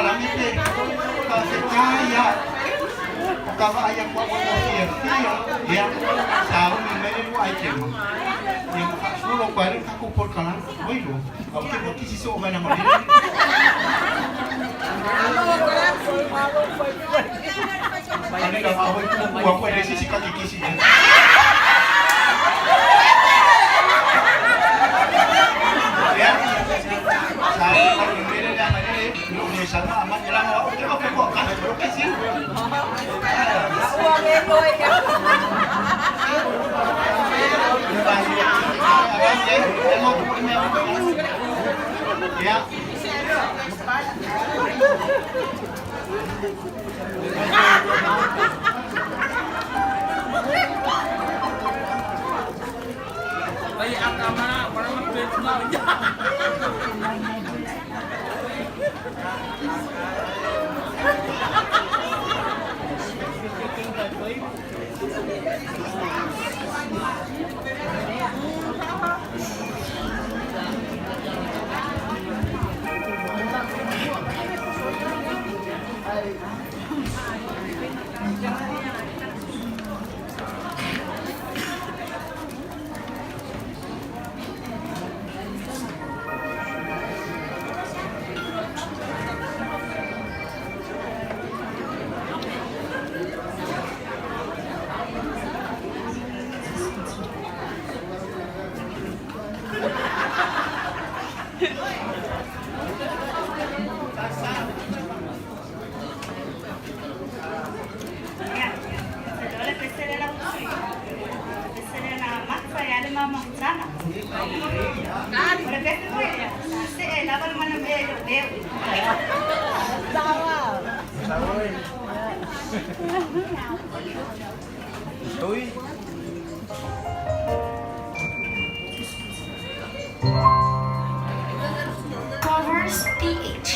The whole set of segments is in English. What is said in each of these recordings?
palamipin. Kasi kaya. Kalau ayam buat siang, ya, sahur ini itu item. Yang suruh bareng aku pun kalah, boleh. Oke, oke sih so mana mana. Ini dah awal itu buat apa dari sisi kaki kisi. Ya, saya lagi beda dengan ini. Lu misalnya aman jalan awak, oke kok, kan oke sih. Ya. Ay, ang tama na, parang mag-twins na. Covers PH.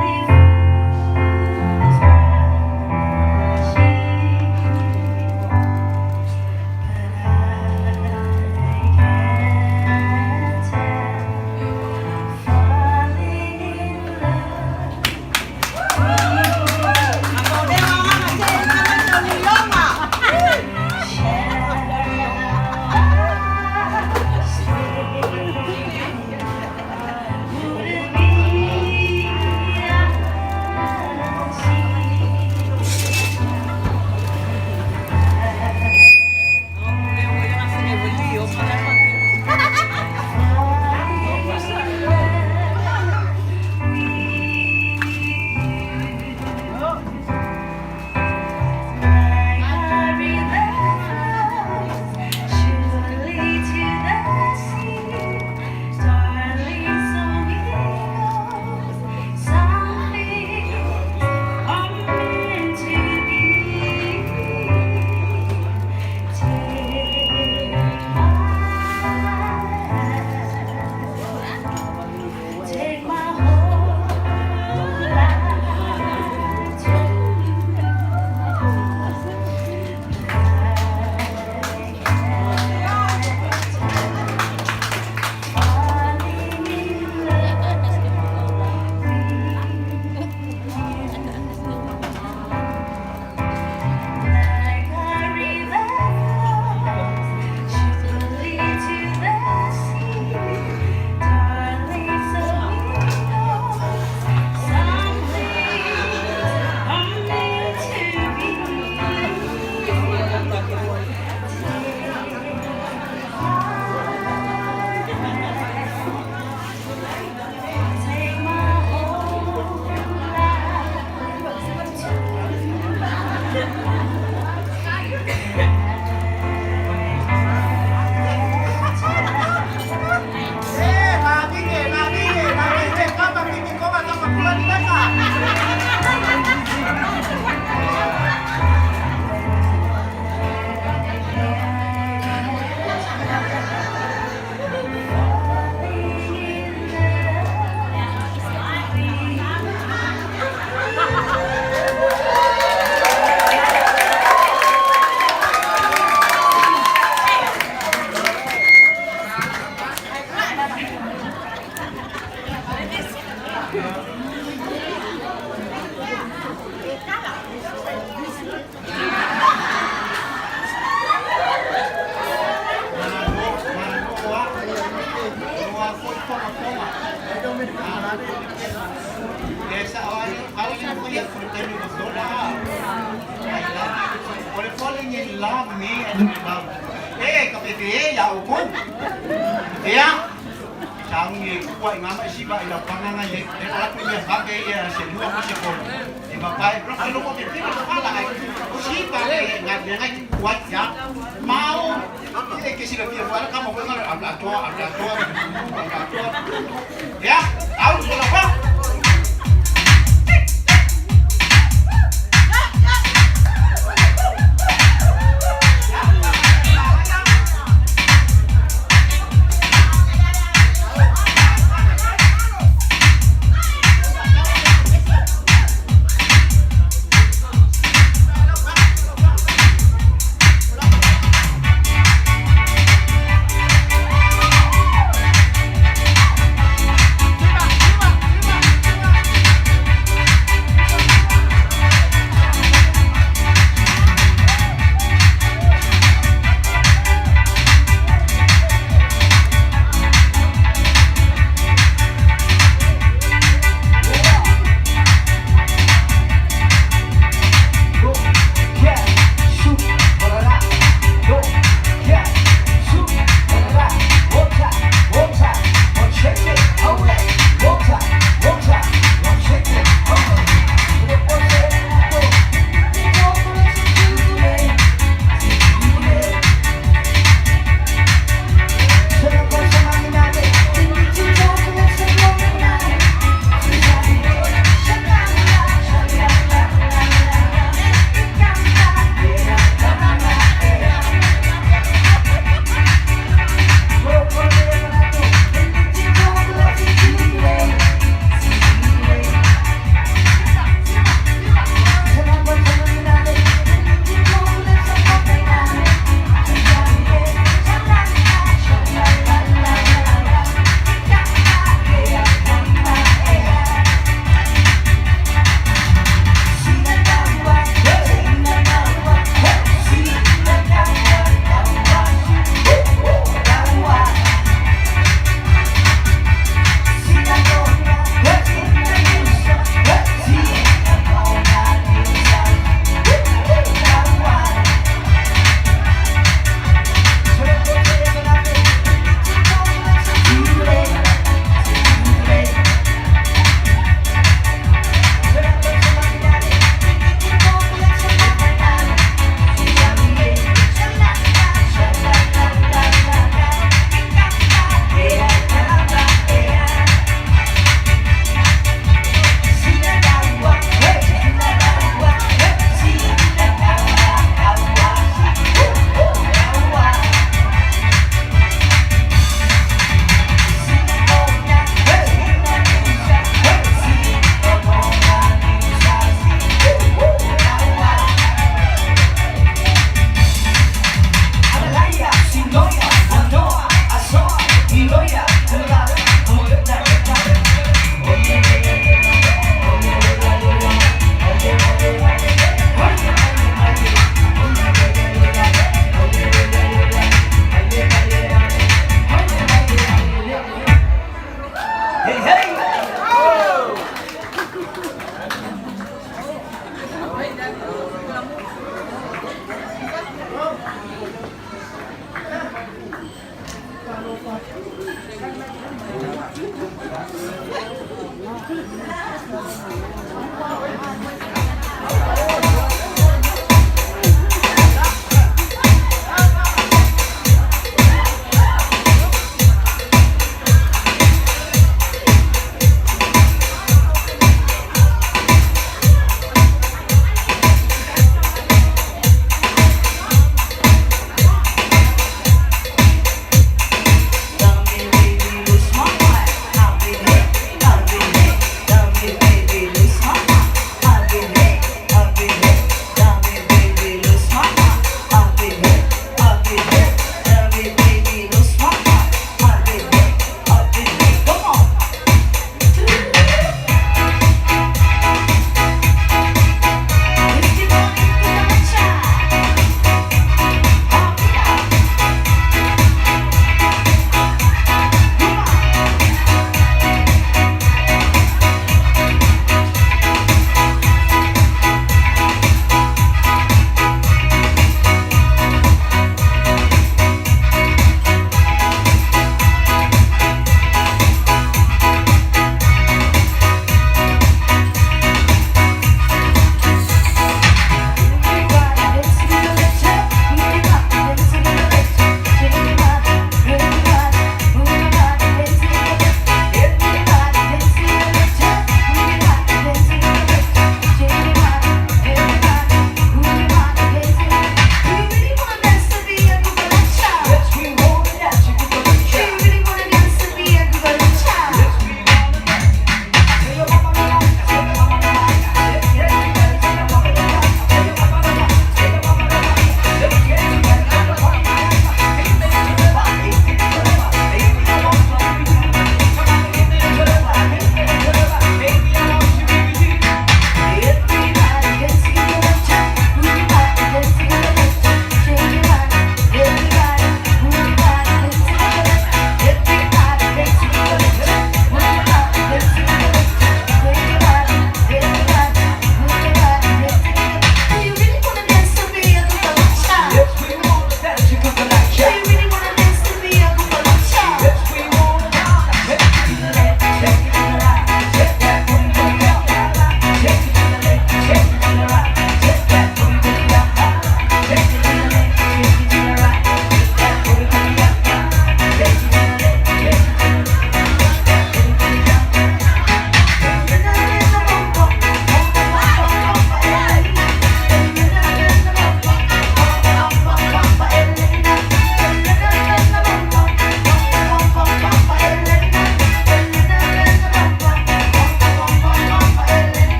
Only fools Desa awal kau yang punya fruta ni betul lah. Boleh falling in love me and love. KPP ya hukum. Ya. Canggih kuat mama siapa yang pandangan dia kalau punya pakai ya semua masih pun. Bapak kalau kau fikir kepala siapa yang dengan kuat ya mau kasi lagi wala kamu benar abla tua ya tahu berapa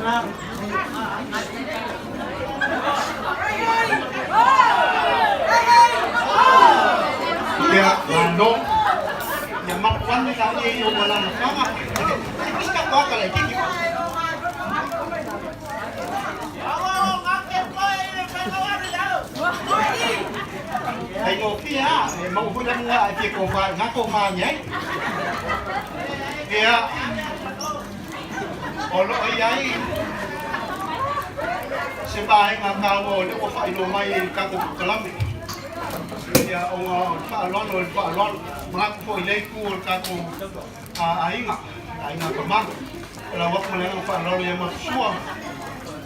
Ya, ano? Ya makwan ni kami yung walang nakama. Tapos ka ko ka lagi. Ay mo kia, mauhulan nga ay ko fa nga ko fa nyai. Kaya olo ay sebahay nga kawo ni ko fa ilomay ka ko kalam. Ya ông fa lon mga ko ilay ko ka ko ay nga ka ma. Wala wak mo lang fa lon yung magsuwa.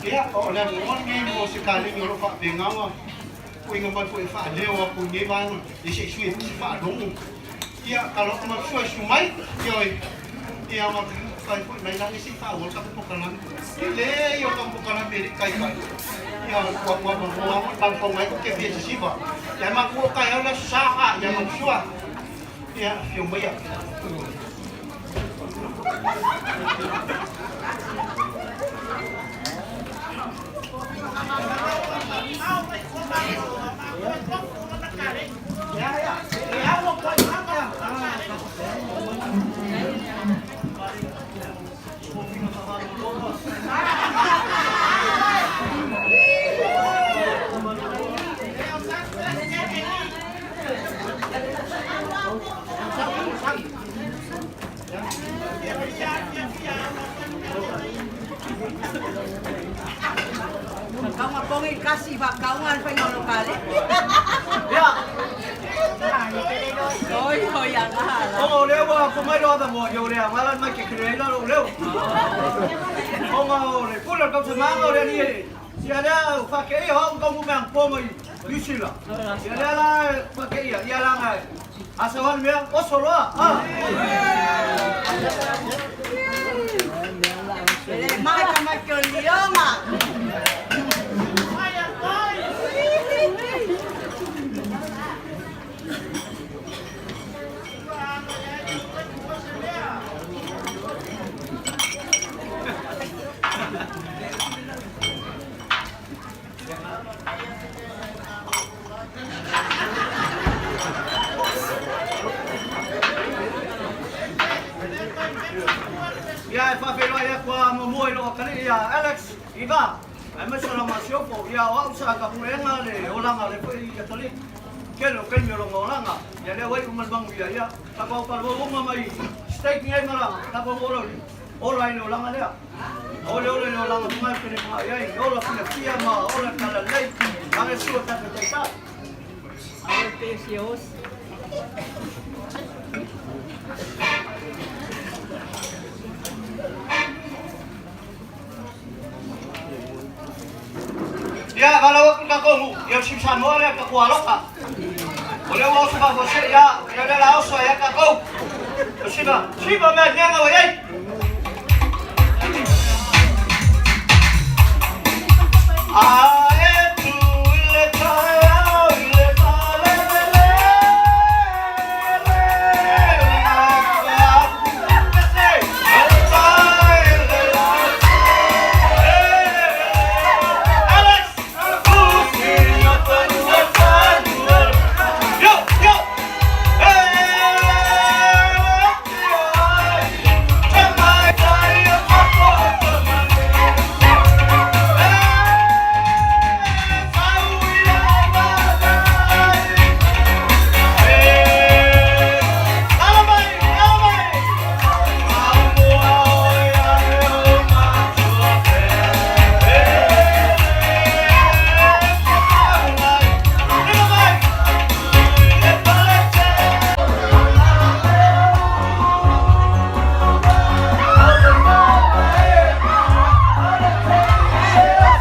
Kaya o lang mo ngi si kaling yo fa bingawa. Kung nga man po ifa-aleo ako ni Ivan, isi-sweet, ifa-along. Iya, kalau mag-sweet sumay, iya mag-kay po, may lang isi-fawal, kapit po ka lang. Ile, yung kapit ka lang, pilit kay pa. Iya, wag bang pangay ko kaya sa siba. Iya, mag-uwa kayo na saka, iya mag-suwa. Iya, yung bayak. Kau ngapongin kasih bak kawan pengen lokal. Ya. Ôi thôi à hả? Ông nếu mà không mấy đó là một nhiều đèn mà lần mai kẹt đấy nó đủ lâu. Ông này cút là công sự mang rồi đi. Giờ đây phát cái không công cũng mang po mình như thế là. Giờ đây là phát cái gì? Giờ là ngày. À sao anh biết? Có số đó. Mai cả mai chơi liêu mà. Ya, fa fe lo ya kwa mo mo lo kali ya Alex Iva. Ai mas la ma sio po ya wa usa ka mo nga le ola nga le po ya tali. Ke lo ke lo ngola nga. Ya le wai umal bang ya. Ta ko pa lo mo mai. Steak ngai mala. Ta ko mo lo. Ola ni ola nga le. Ole lo la nga mai ke ma ya. Ola fina fia ma ola kala le. Ame sio ta ta ta. Ay precious. Ya, kalau ka ko mo, ya si sa mo le ka ko ka. Ole mo sa ba se ya, ya le la oso ya ka ko. Siba, siba me nya nga wa